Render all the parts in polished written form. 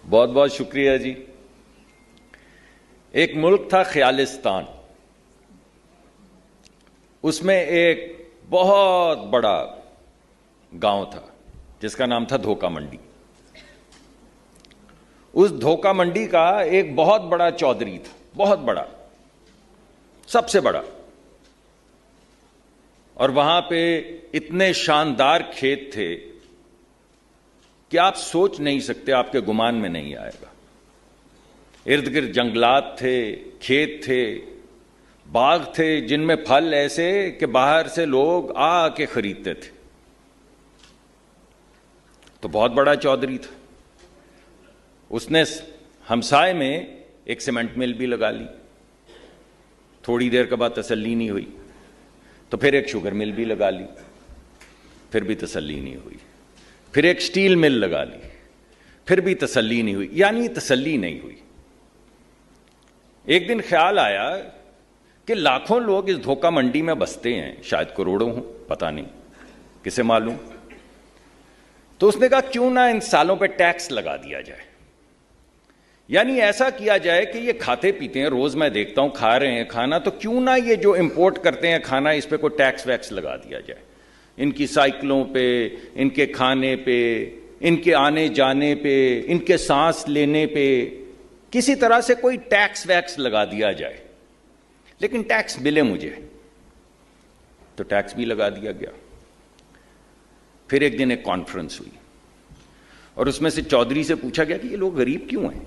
بہت بہت شکریہ جی. ایک ملک تھا خیالستان، اس میں ایک بہت بڑا گاؤں تھا جس کا نام تھا دھوکہ منڈی. اس دھوکہ منڈی کا ایک بہت بڑا چودھری تھا، بہت بڑا، سب سے بڑا. اور وہاں پہ اتنے شاندار کھیت تھے کہ آپ سوچ نہیں سکتے، آپ کے گمان میں نہیں آئے گا. ارد گرد جنگلات تھے، کھیت تھے، باغ تھے جن میں پھل ایسے کہ باہر سے لوگ آ کے خریدتے تھے. تو بہت بڑا چودھری تھا. اس نے ہمسائے میں ایک سیمنٹ مل بھی لگا لی. تھوڑی دیر کے بعد تسلی نہیں ہوئی تو پھر ایک شوگر مل بھی لگا لی، پھر بھی تسلی نہیں ہوئی. پھر ایک سٹیل مل لگا لی، پھر بھی تسلی نہیں ہوئی. یعنی تسلی نہیں ہوئی. ایک دن خیال آیا کہ لاکھوں لوگ اس دھوکہ منڈی میں بستے ہیں، شاید کروڑوں ہوں، پتہ نہیں، کسے معلوم. تو اس نے کہا کیوں نہ ان سالوں پہ ٹیکس لگا دیا جائے. یعنی ایسا کیا جائے کہ یہ کھاتے پیتے ہیں، روز میں دیکھتا ہوں کھا رہے ہیں کھانا، تو کیوں نہ یہ جو امپورٹ کرتے ہیں کھانا اس پہ کوئی ٹیکس ویکس لگا دیا جائے. ان کی سائیکلوں پہ، ان کے کھانے پہ، ان کے آنے جانے پہ، ان کے سانس لینے پہ کسی طرح سے کوئی ٹیکس ویکس لگا دیا جائے. لیکن ٹیکس ملے مجھے، تو ٹیکس بھی لگا دیا گیا. پھر ایک دن ایک کانفرنس ہوئی اور اس میں سے چودھری سے پوچھا گیا کہ یہ لوگ غریب کیوں ہیں؟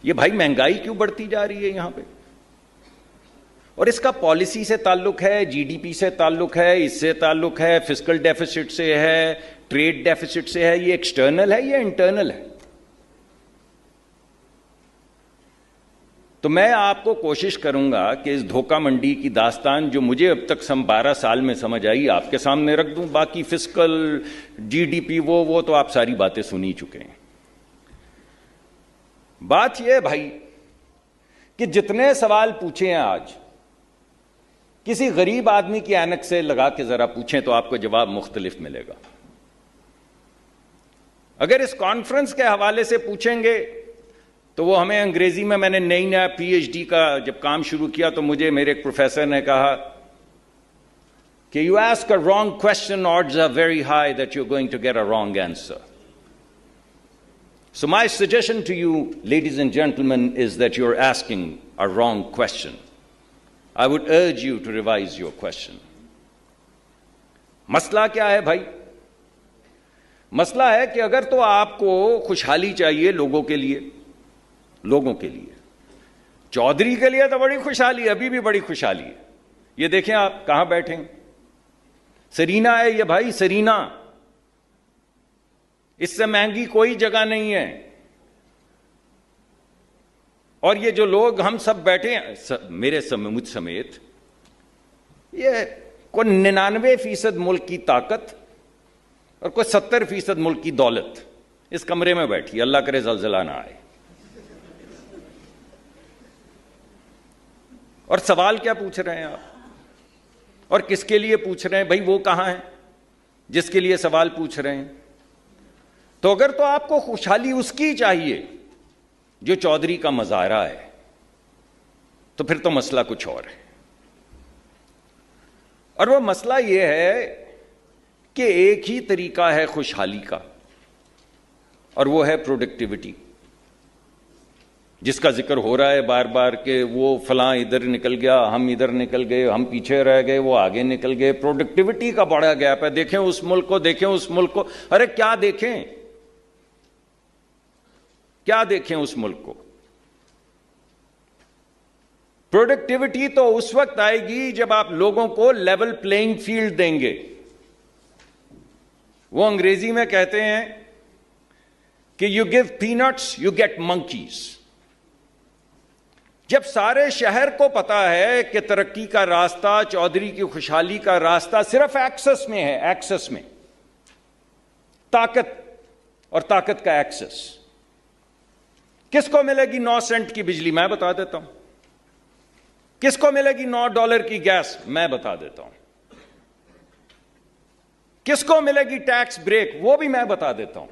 یہ بھائی مہنگائی کیوں بڑھتی جا رہی ہے یہاں پہ؟ اور اس کا پالیسی سے تعلق ہے، جی ڈی پی سے تعلق ہے، اس سے تعلق ہے، فسکل ڈیفیسٹ سے ہے، ٹریڈ ڈیفیسٹ سے ہے. یہ ایکسٹرنل ہے یا انٹرنل ہے؟ تو میں آپ کو کوشش کروں گا کہ اس دھوکہ منڈی کی داستان جو مجھے اب تک 12 سال میں سمجھ آئی آپ کے سامنے رکھ دوں. باقی فسکل، جی ڈی پی، وہ تو آپ ساری باتیں سن ہی چکے ہیں. بات یہ ہے بھائی کہ جتنے سوال پوچھے ہیں آج، کسی غریب آدمی کی اینک سے لگا کے ذرا پوچھیں تو آپ کو جواب مختلف ملے گا. اگر اس کانفرنس کے حوالے سے پوچھیں گے تو وہ ہمیں انگریزی میں نے نیا پی ایچ ڈی کا جب کام شروع کیا تو مجھے میرے ایک پروفیسر نے کہا کہ you ask a wrong question, odds are very high that you're going to get a wrong answer. So my suggestion to you, ladies and gentlemen, is that you're asking a wrong question. I would urge you to revise your question. مسئلہ کیا ہے بھائی؟ مسئلہ ہے کہ اگر تو آپ کو خوشحالی چاہیے لوگوں کے لیے، چودھری کے لیے تو بڑی خوشحالی ہے، ابھی بھی بڑی خوشحالی ہے. یہ دیکھیں آپ کہاں بیٹھے ہیں، سرینا ہے یہ بھائی، سرینا. اس سے مہنگی کوئی جگہ نہیں ہے. اور یہ جو لوگ ہم سب بیٹھے ہیں، مجھ سمیت، یہ کوئی 99% ملک کی طاقت اور کوئی 70% ملک کی دولت اس کمرے میں بیٹھی. اللہ کرے زلزلہ نہ آئے. اور سوال کیا پوچھ رہے ہیں آپ، اور کس کے لیے پوچھ رہے ہیں؟ بھائی وہ کہاں ہے جس کے لیے سوال پوچھ رہے ہیں؟ تو اگر تو آپ کو خوشحالی اس کی چاہیے جو چودھری کا مظاہرہ ہے، تو پھر تو مسئلہ کچھ اور ہے. اور وہ مسئلہ یہ ہے کہ ایک ہی طریقہ ہے خوشحالی کا، اور وہ ہے پروڈکٹیوٹی، جس کا ذکر ہو رہا ہے بار بار کہ وہ فلاں ادھر نکل گیا، ہم ادھر نکل گئے، ہم پیچھے رہ گئے، وہ آگے نکل گئے. پروڈکٹیوٹی کا بڑا گیپ ہے. دیکھیں اس ملک کو، دیکھیں اس ملک کو. ارے کیا دیکھیں، کیا دیکھیں اس ملک کو؟ پروڈکٹیوٹی تو اس وقت آئے گی جب آپ لوگوں کو لیول پلینگ فیلڈ دیں گے. وہ انگریزی میں کہتے ہیں کہ you give peanuts you get monkeys. جب سارے شہر کو پتا ہے کہ ترقی کا راستہ، چودھری کی خوشحالی کا راستہ صرف ایکسس میں ہے، ایکسس میں، طاقت اور طاقت کا ایکسس. کس کو ملے گی 9 سینٹ کی بجلی؟ میں بتا دیتا ہوں. کس کو ملے گی $9 کی گیس؟ میں بتا دیتا ہوں. کس کو ملے گی ٹیکس بریک؟ وہ بھی میں بتا دیتا ہوں.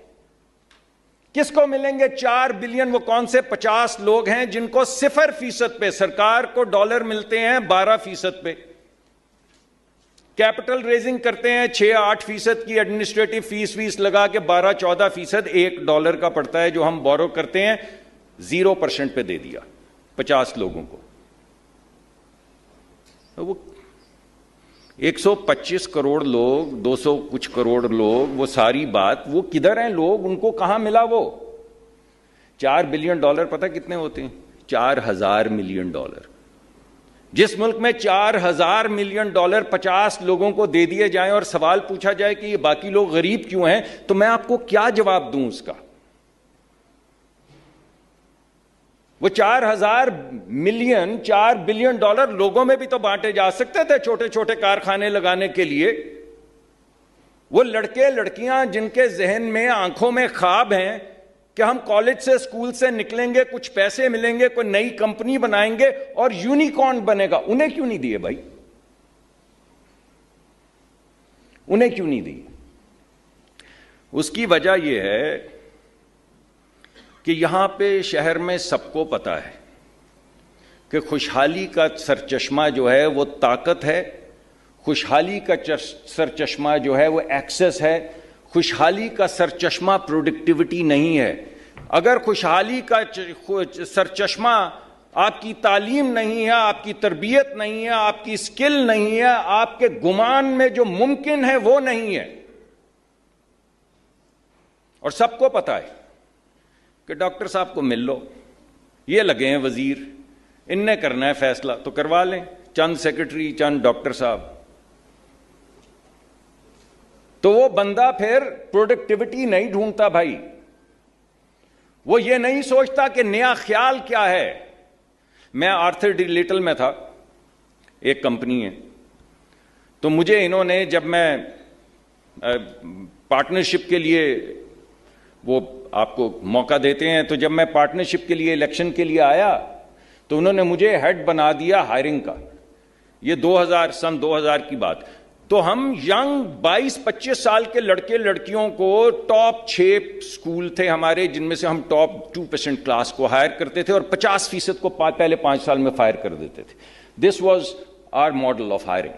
کس کو ملیں گے 4 بلین؟ وہ کون سے 50 لوگ ہیں جن کو 0% پہ، سرکار کو ڈالر ملتے ہیں 12% پہ، کیپٹل ریزنگ کرتے ہیں 6-8% کی ایڈمنسٹریٹو فیس لگا کے 12-14% $1 کا پڑتا ہے جو ہم بورو کرتے ہیں، 0% پہ دے دیا 50 لوگوں کو. وہ 125 کروڑ لوگ، 200 کچھ کروڑ لوگ، وہ ساری بات، وہ کدھر ہیں لوگ؟ ان کو کہاں ملا وہ؟ $4 بلین پتہ کتنے ہوتے ہیں؟ $4,000 ملین. جس ملک میں $4,000 ملین 50 لوگوں کو دے دیے جائیں اور سوال پوچھا جائے کہ یہ باقی لوگ غریب کیوں ہیں، تو میں آپ کو کیا جواب دوں اس کا؟ وہ 4,000 ملین $4 بلین لوگوں میں بھی تو بانٹے جا سکتے تھے چھوٹے چھوٹے کارخانے لگانے کے لیے. وہ لڑکے لڑکیاں جن کے ذہن میں، آنکھوں میں خواب ہیں کہ ہم کالج سے، اسکول سے نکلیں گے، کچھ پیسے ملیں گے، کوئی نئی کمپنی بنائیں گے اور یونیکارن بنے گا، انہیں کیوں نہیں دیے بھائی؟ انہیں کیوں نہیں دیے؟ اس کی وجہ یہ ہے کہ یہاں پہ شہر میں سب کو پتا ہے کہ خوشحالی کا سرچشمہ جو ہے وہ طاقت ہے، خوشحالی کا سرچشمہ جو ہے وہ ایکسس ہے، خوشحالی کا سرچشمہ پروڈکٹیوٹی نہیں ہے. اگر خوشحالی کا سرچشمہ آپ کی تعلیم نہیں ہے، آپ کی تربیت نہیں ہے، آپ کی اسکل نہیں ہے، آپ کے گمان میں جو ممکن ہے وہ نہیں ہے، اور سب کو پتا ہے کہ ڈاکٹر صاحب کو مل لو، یہ لگے ہیں وزیر، ان نے کرنا ہے فیصلہ تو کروا لیں، چند سیکرٹری، چند ڈاکٹر صاحب. تو وہ بندہ پھر پروڈکٹیوٹی نہیں ڈھونڈتا بھائی، وہ یہ نہیں سوچتا کہ نیا خیال کیا ہے. میں آرتھر ڈی لٹل میں تھا، ایک کمپنی ہے، تو مجھے انہوں نے، جب میں پارٹنرشپ کے لیے، وہ آپ کو موقع دیتے ہیں، تو جب میں پارٹنرشپ کے لیے الیکشن کے لیے آیا تو انہوں نے مجھے ہیڈ بنا دیا ہائرنگ کا. یہ 2000 کی بات. تو ہم ینگ 22-25 سال کے لڑکے لڑکیوں کو، ٹاپ 6 اسکول تھے ہمارے جن میں سے ہم ٹاپ 2% کلاس کو ہائر کرتے تھے اور 50% کو پہلے 5 سال میں فائر کر دیتے تھے. This was our model of hiring.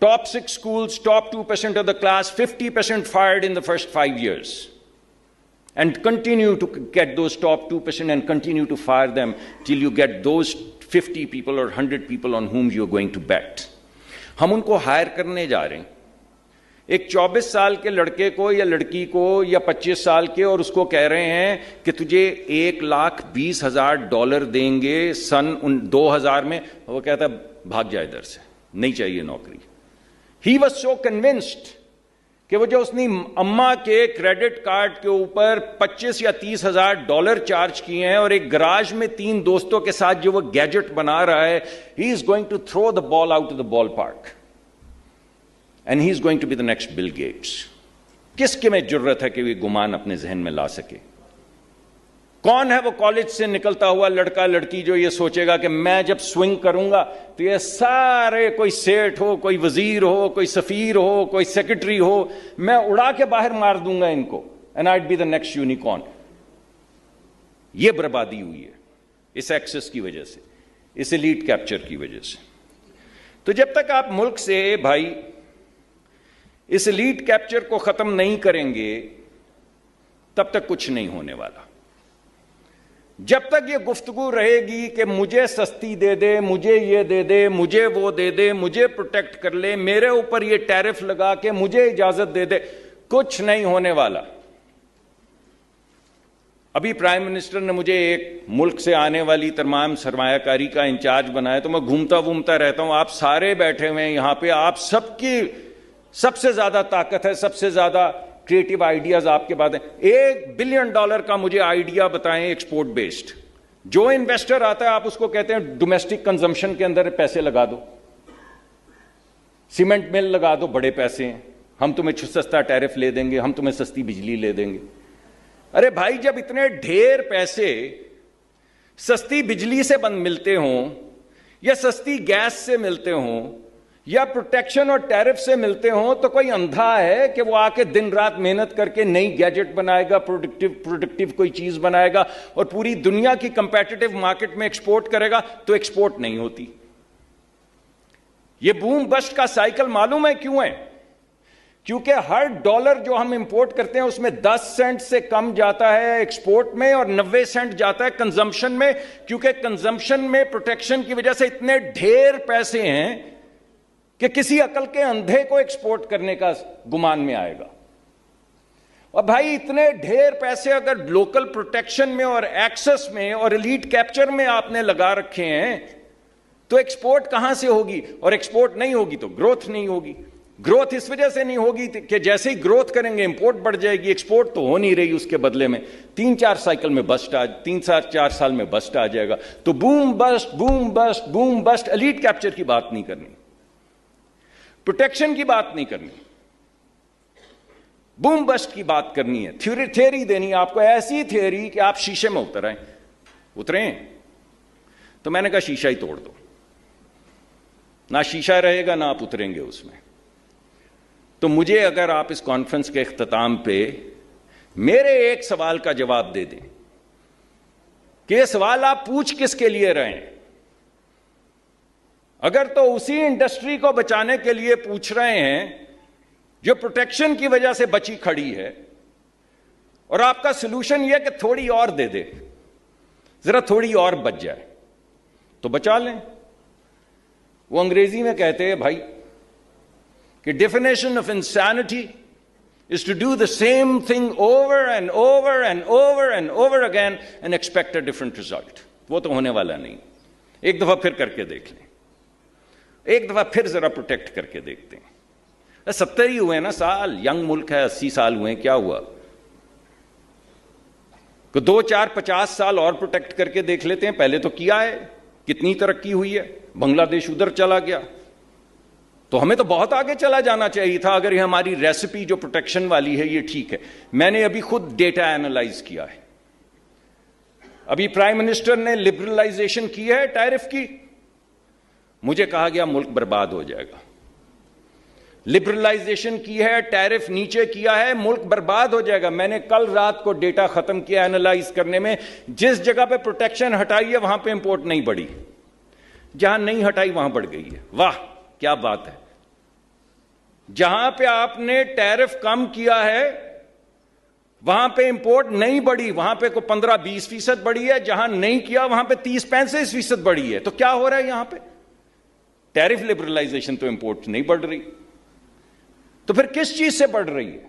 Top 6 schools, top 2% of the class, 50% fired in the first 5 years. And continue to get those top 2% and continue to fire them till you get those 50 people or 100 people on whom you're going to bet. ہم ان کو higher کرنے جا رہے ہیں، ایک 24 سال کے لڑکے کو یا لڑکی کو یا 25 سال کے، اور اس کو کہہ رہے ہیں کہ تجھے $1,20,000 دیں گے سن 2000 میں. وہ کہتا ہے بھاگ جائے ادھر سے، نہیں چاہیے نوکری. He was so convinced کہ وہ جو اس نے اماں کے کریڈٹ کارڈ کے اوپر $25,000 یا $30,000 چارج کیے ہیں، اور ایک گراج میں 3 دوستوں کے ساتھ جو وہ گیجٹ بنا رہا ہے، he is going to throw the ball out of the ballpark and he is going to be the next Bill Gates. کس کے میں جرت ہے کہ یہ گمان اپنے ذہن میں لا سکے؟ کون ہے وہ کالج سے نکلتا ہوا لڑکا لڑکی جو یہ سوچے گا کہ میں جب سوئنگ کروں گا تو یہ سارے، کوئی سیٹ ہو، کوئی وزیر ہو، کوئی سفیر ہو، کوئی سیکرٹری ہو، میں اڑا کے باہر مار دوں گا ان کو، and I'd be the next unicorn. یہ بربادی ہوئی ہے اس ایکسس کی وجہ سے، اس ایلیٹ کیپچر کی وجہ سے. تو جب تک آپ ملک سے بھائی اس ایلیٹ کیپچر کو ختم نہیں کریں گے تب تک کچھ نہیں ہونے والا. جب تک یہ گفتگو رہے گی کہ مجھے سستی دے دے، مجھے یہ دے دے، مجھے وہ دے دے، مجھے پروٹیکٹ کر لے، میرے اوپر یہ ٹیرف لگا کے مجھے اجازت دے دے، کچھ نہیں ہونے والا. ابھی پرائم منسٹر نے مجھے ایک ملک سے آنے والی تمام سرمایہ کاری کا انچارج بنایا، تو میں گھومتا رہتا ہوں. آپ سارے بیٹھے ہوئے ہیں یہاں پہ، آپ سب کی سب سے زیادہ طاقت ہے، سب سے زیادہ کریٹو آئیڈیاز آپ کے پاس ہیں. $1 بلین کا مجھے آئیڈیا بتائیں ایکسپورٹ بیسڈ. جو انویسٹر آتا ہے آپ اس کو کہتے ہیں ڈومیسٹک کنزمپشن کے اندر پیسے لگا دو، سیمنٹ مل لگا دو، بڑے پیسے ہیں، ہم تمہیں سستا ٹیرف لے دیں گے، ہم تمہیں سستی بجلی لے دیں گے. ارے بھائی جب اتنے ڈھیر پیسے سستی بجلی سے ملتے ہوں یا سستی گیس سے ملتے ہوں یا پروٹیکشن اور ٹیرف سے ملتے ہوں تو کوئی اندھا ہے کہ وہ آ کے دن رات محنت کر کے نئی گیجٹ بنائے گا, پروڈکٹیو کوئی چیز بنائے گا اور پوری دنیا کی کمپیٹیٹو مارکیٹ میں ایکسپورٹ کرے گا, تو ایکسپورٹ نہیں ہوتی. یہ بوم بسٹ کا سائیکل معلوم ہے کیوں ہے؟ کیونکہ ہر ڈالر جو ہم امپورٹ کرتے ہیں اس میں 10 سینٹ سے کم جاتا ہے ایکسپورٹ میں اور 90 سینٹ جاتا ہے کنزمپشن میں, کیونکہ کنزمپشن میں پروٹیکشن کی وجہ سے اتنے ڈھیر پیسے ہیں کہ کسی عقل کے اندھے کو ایکسپورٹ کرنے کا گمان میں آئے گا. اور بھائی اتنے ڈھیر پیسے اگر لوکل پروٹیکشن میں اور ایکسس میں اور ایلیٹ کیپچر میں آپ نے لگا رکھے ہیں تو ایکسپورٹ کہاں سے ہوگی؟ اور ایکسپورٹ نہیں ہوگی تو گروتھ نہیں ہوگی. گروتھ اس وجہ سے نہیں ہوگی کہ جیسے ہی گروتھ کریں گے امپورٹ بڑھ جائے گی, ایکسپورٹ تو ہو نہیں رہی, اس کے بدلے میں 3-4 سائیکل میں بسٹ 3-4 سال میں بسٹ آ جائے گا. تو boom bust boom bust boom bust, elite capture کی بات نہیں کرنی, پروٹیکشن کی بات نہیں کرنی, بوم بسٹ کی بات کرنی ہے. تھیوری دینی ہے آپ کو, ایسی تھیوری کہ آپ شیشے میں اتریں. تو میں نے کہا شیشہ ہی توڑ دو, نہ شیشہ رہے گا نہ آپ اتریں گے اس میں. تو مجھے اگر آپ اس کانفرنس کے اختتام پہ میرے ایک سوال کا جواب دے دیں کہ یہ سوال آپ پوچھ کس کے لیے رہے ہیں, اگر تو اسی انڈسٹری کو بچانے کے لیے پوچھ رہے ہیں جو پروٹیکشن کی وجہ سے بچی کھڑی ہے, اور آپ کا سلوشن یہ کہ تھوڑی اور دے دے, ذرا تھوڑی اور بچ جائے, تو بچا لیں. وہ انگریزی میں کہتے ہیں بھائی کہ definition of insanity is to do the same thing over and over and over and over again and expect a different result. وہ تو ہونے والا نہیں. ایک دفعہ پھر کر کے دیکھ لیں, ایک دفعہ پھر ذرا پروٹیکٹ کر کے دیکھتے ہیں. 70 ہی ہوئے نا سال, ینگ ملک ہے, 80 سال ہوئے ہیں, کیا ہوا کہ 2-4-50 سال اور پروٹیکٹ کر کے دیکھ لیتے ہیں. پہلے تو کیا ہے, کتنی ترقی ہوئی ہے, بنگلہ دیش ادھر چلا گیا, تو ہمیں تو بہت آگے چلا جانا چاہیے تھا اگر یہ ہماری ریسپی جو پروٹیکشن والی ہے یہ ٹھیک ہے. میں نے ابھی خود ڈیٹا اینالائز کیا ہے, ابھی پرائم منسٹر نے لبرلائزیشن کی ہے ٹیرف کی, مجھے کہا گیا ملک برباد ہو جائے گا. لبرلائزیشن کی ہے, ٹیرف نیچے کیا ہے, ملک برباد ہو جائے گا. میں نے کل رات کو ڈیٹا ختم کیا اینالائز کرنے میں, جس جگہ پہ پروٹیکشن ہٹائی ہے وہاں پہ امپورٹ نہیں بڑھی, جہاں نہیں ہٹائی وہاں بڑھ گئی ہے. واہ کیا بات ہے. جہاں پہ آپ نے ٹیرف کم کیا ہے وہاں پہ امپورٹ نہیں بڑھی, وہاں پہ کوئی 15-20% بڑھی ہے, جہاں نہیں کیا وہاں پہ 30-35% بڑھی ہے. تو کیا ہو رہا ہے یہاں پہ؟ ٹیرف لبرلائزیشن تو امپورٹ نہیں بڑھ رہی, تو پھر کس چیز سے بڑھ رہی ہے؟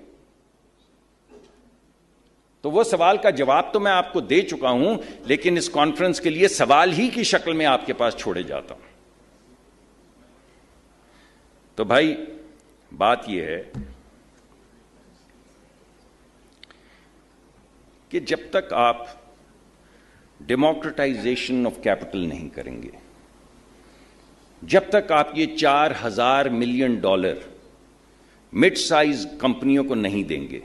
تو وہ سوال کا جواب تو میں آپ کو دے چکا ہوں, لیکن اس کانفرنس کے لیے سوال ہی کی شکل میں آپ کے پاس چھوڑے جاتا ہوں. تو بھائی بات یہ ہے کہ جب تک آپ ڈیموکریٹائزیشن آف کیپٹل نہیں کریں گے, جب تک آپ یہ $4,000 ملین مڈ سائز کمپنیوں کو نہیں دیں گے,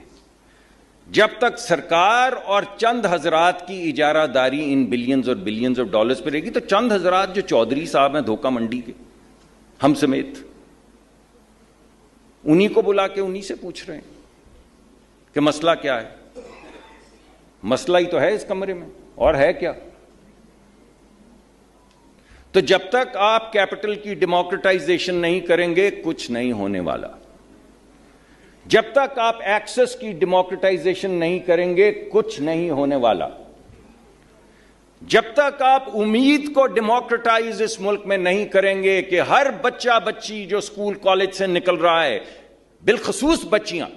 جب تک سرکار اور چند حضرات کی اجارہ داری ان بلینز اور بلینز آف ڈالرز پہ رہے گی, تو چند حضرات جو چودھری صاحب ہیں دھوکہ منڈی کے, ہم سمیت, انہی کو بلا کے انہی سے پوچھ رہے ہیں کہ مسئلہ کیا ہے. مسئلہ ہی تو ہے اس کمرے میں, اور ہے کیا؟ تو جب تک آپ کیپٹل کی ڈیموکریٹائزیشن نہیں کریں گے کچھ نہیں ہونے والا. جب تک آپ ایکسس کی ڈیموکریٹائزیشن نہیں کریں گے کچھ نہیں ہونے والا. جب تک آپ امید کو ڈیموکریٹائز اس ملک میں نہیں کریں گے کہ ہر بچہ بچی جو اسکول کالج سے نکل رہا ہے, بالخصوص بچیاں,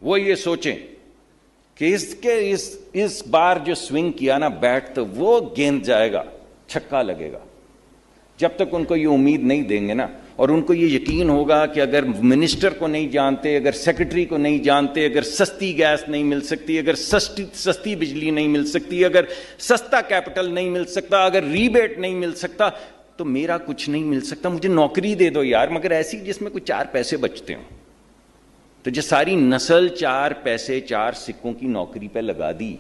وہ یہ سوچیں کہ اس بار جو سوئنگ کیا نا بیٹ, تو وہ گیند جائے گا, چھکا لگے گا. جب تک ان کو یہ امید نہیں دیں گے نا, اور ان کو یہ یقین ہوگا کہ اگر منسٹر کو نہیں جانتے, اگر سیکرٹری کو نہیں جانتے, اگر سستی گیس نہیں مل سکتی, اگر سستی بجلی نہیں مل سکتی, اگر سستا کیپٹل نہیں مل سکتا, اگر ریبیٹ نہیں مل سکتا, تو میرا کچھ نہیں مل سکتا. مجھے نوکری دے دو یار, مگر ایسی جس میں کوئی 4 پیسے بچتے ہوں. تو جو ساری نسل 4 پیسے 4 سکوں کی نوکری پہ لگا دی,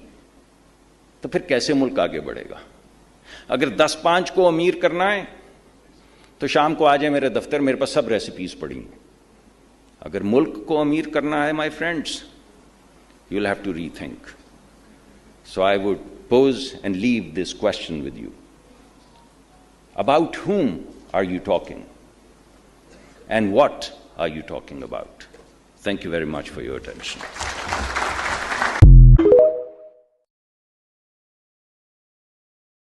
تو پھر کیسے ملک آگے بڑھے گا؟ اگر 10-5 کو امیر کرنا ہے تو شام کو آ جائیں میرے دفتر, میرے پاس سب ریسیپیز پڑی ہیں. اگر ملک کو امیر کرنا ہے my friends, you will have to rethink. So I would pause and leave this question with you. About whom are you talking? And what are you talking about? Thank you very much for your attention.